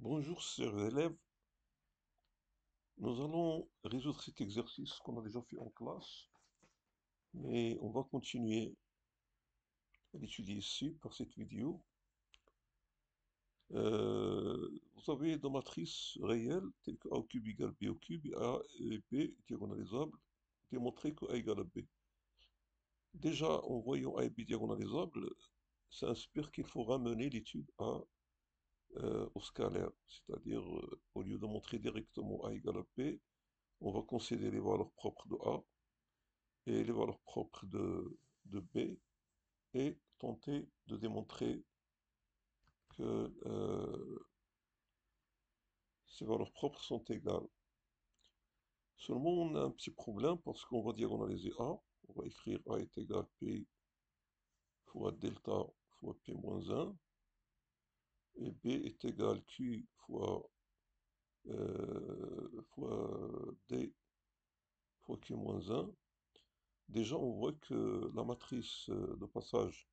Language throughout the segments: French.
Bonjour, chers élèves. Nous allons résoudre cet exercice qu'on a déjà fait en classe, mais on va continuer à l'étudier ici par cette vidéo. Vous avez deux matrices réelles, telles que A au cube égale B au cube, et A et B diagonalisables, démontrer que A égale à B. Déjà, en voyant A et B diagonalisables, ça inspire qu'il faut ramener l'étude au scalaire, c'est-à-dire, au lieu de montrer directement A égale à B, on va considérer les valeurs propres de A et les valeurs propres de B et tenter de démontrer que ces valeurs propres sont égales. Seulement, on a un petit problème parce qu'on va diagonaliser A. On va écrire A est égal P fois delta fois P moins 1 et B est égal Q fois D fois Q moins 1. Déjà, on voit que la matrice de passage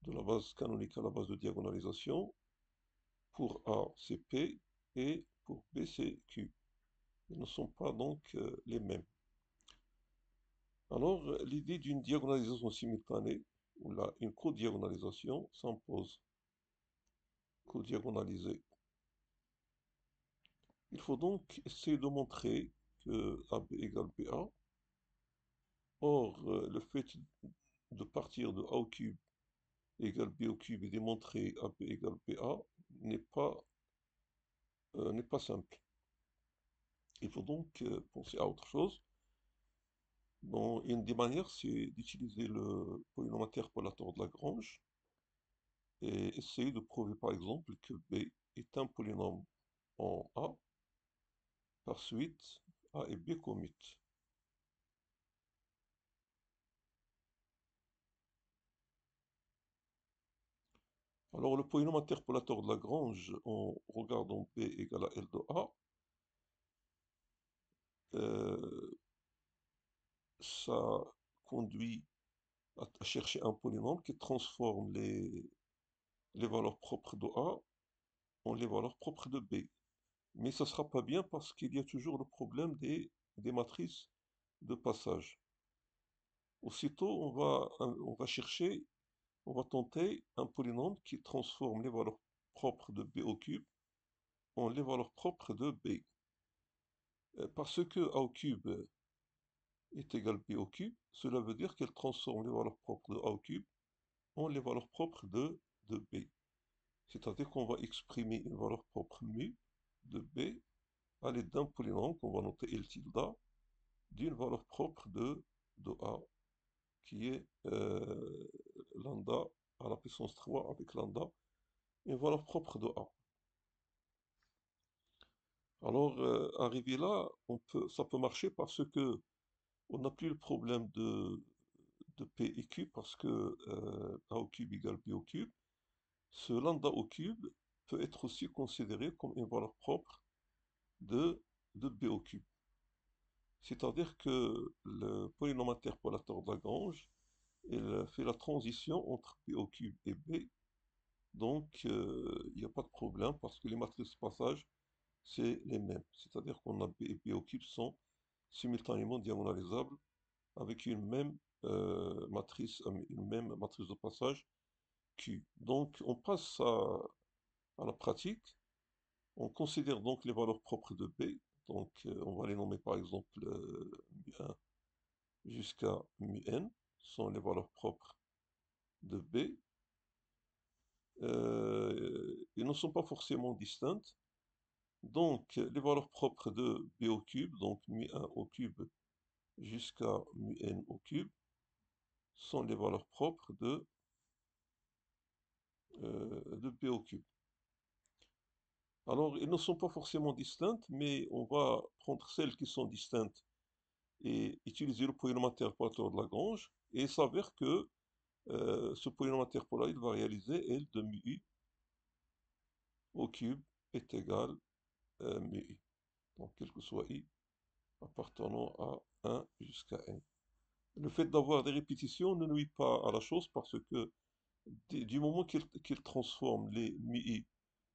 de la base canonique à la base de diagonalisation, pour A, c'est P, et pour B, c'est Q. Ils ne sont pas donc les mêmes. Alors, l'idée d'une diagonalisation simultanée, ou là, une codiagonalisation, s'impose. Codiagonaliser. Il faut donc essayer de montrer que AB égale BA. Or, le fait de partir de A au cube égale B au cube et démontrer AB égale BA n'est pas simple. Il faut donc penser à autre chose. Bon, une des manières, c'est d'utiliser le polynôme interpolateur de Lagrange et essayer de prouver par exemple que B est un polynôme en A. Par suite, A et B commutent. Alors le polynôme interpolateur de Lagrange, en regardant B égale à L de A, euh, ça conduit à chercher un polynôme qui transforme les valeurs propres de A en les valeurs propres de B. Mais ça ne sera pas bien parce qu'il y a toujours le problème des matrices de passage. Aussitôt, on va chercher, on va tenter un polynôme qui transforme les valeurs propres de B au cube en les valeurs propres de B. Parce que A au cube est égal B au cube, cela veut dire qu'elle transforme les valeurs propres de A au cube en les valeurs propres de B. C'est-à-dire qu'on va exprimer une valeur propre mu de B à l'aide d'un polynôme qu'on va noter L tilde d'une valeur propre de A qui est lambda à la puissance 3 avec lambda, une valeur propre de A. Alors, arrivé là, ça peut marcher parce que on n'a plus le problème de P et Q parce que A au cube égale B au cube. Ce lambda au cube peut être aussi considéré comme une valeur propre de, de B au cube. C'est-à-dire que le polynôme interpolateur de Lagrange, il fait la transition entre B au cube et B. Donc, il n'y a pas de problème parce que les matrices de passage, c'est les mêmes. C'est-à-dire qu'on a B et B au cube sont simultanément diagonalisables avec une même matrice de passage Q. Donc, on passe à la pratique. On considère donc les valeurs propres de B. Donc, on va les nommer par exemple mu1 jusqu'à mu-n sont les valeurs propres de B. Ils ne sont pas forcément distinctes. Donc, les valeurs propres de B au cube, donc mu1 au cube jusqu'à mu-n au cube, sont les valeurs propres de B au cube. Alors, ils ne sont pas forcément distinctes, mais on va prendre celles qui sont distinctes et utiliser le polynôme interpolateur de Lagrange, et il s'avère que ce polynôme interpolateur il va réaliser L de mu i au cube est égal à mu i. Donc, quel que soit i appartenant à 1 jusqu'à n. Le fait d'avoir des répétitions ne nuit pas à la chose parce que du moment qu'il transforme les mu i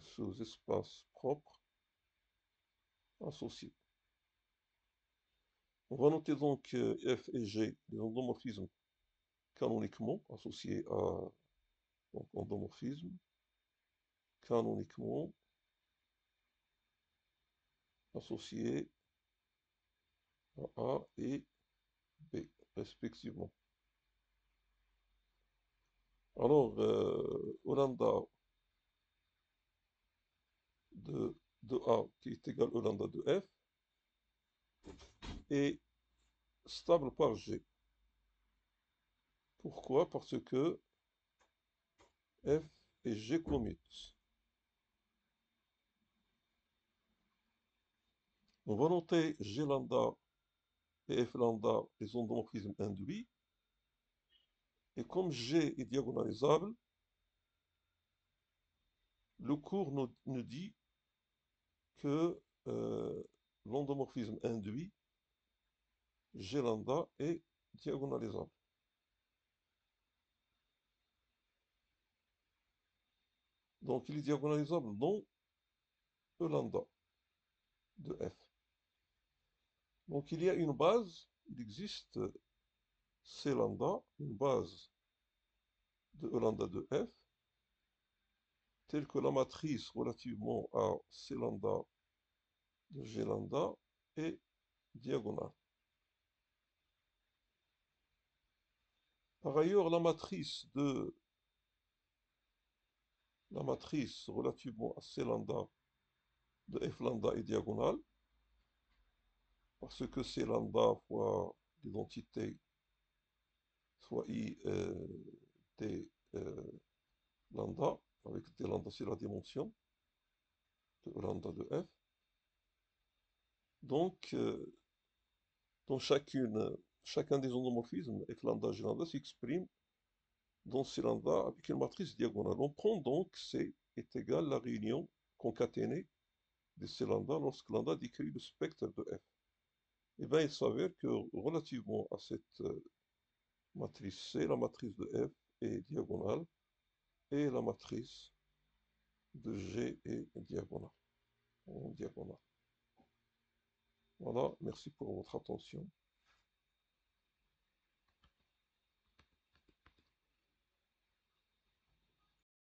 sous-espaces propres associés. On va noter donc F et G, les endomorphismes canoniquement associés à donc, endomorphisme, canoniquement associés à A et B, respectivement. Alors, au lambda de A qui est égal au lambda de F est stable par G. Pourquoi? Parce que F et G commutent. On va noter G lambda et F lambda les endomorphismes induits. Et comme G est diagonalisable, le cours nous dit que l'endomorphisme induit G lambda est diagonalisable. Donc il est diagonalisable dans E lambda de F. Donc il y a une base, il existe C lambda, une base de E lambda de F, telle que la matrice relativement à C lambda de G lambda est diagonale. Par ailleurs, la matrice relativement à C lambda de F lambda est diagonale, parce que C lambda fois l'identité, soit I T lambda, avec T lambda c'est la dimension de lambda de F. Donc, dans chacun des endomorphismes, F lambda, G lambda s'exprime dans C lambda avec une matrice diagonale. On prend donc C est égal à la réunion concaténée de C lambda lorsque lambda décrit le spectre de F. Et bien, il s'avère que relativement à cette matrice C, la matrice de F est diagonale et la matrice de G est diagonale. En diagonale. Voilà, merci pour votre attention.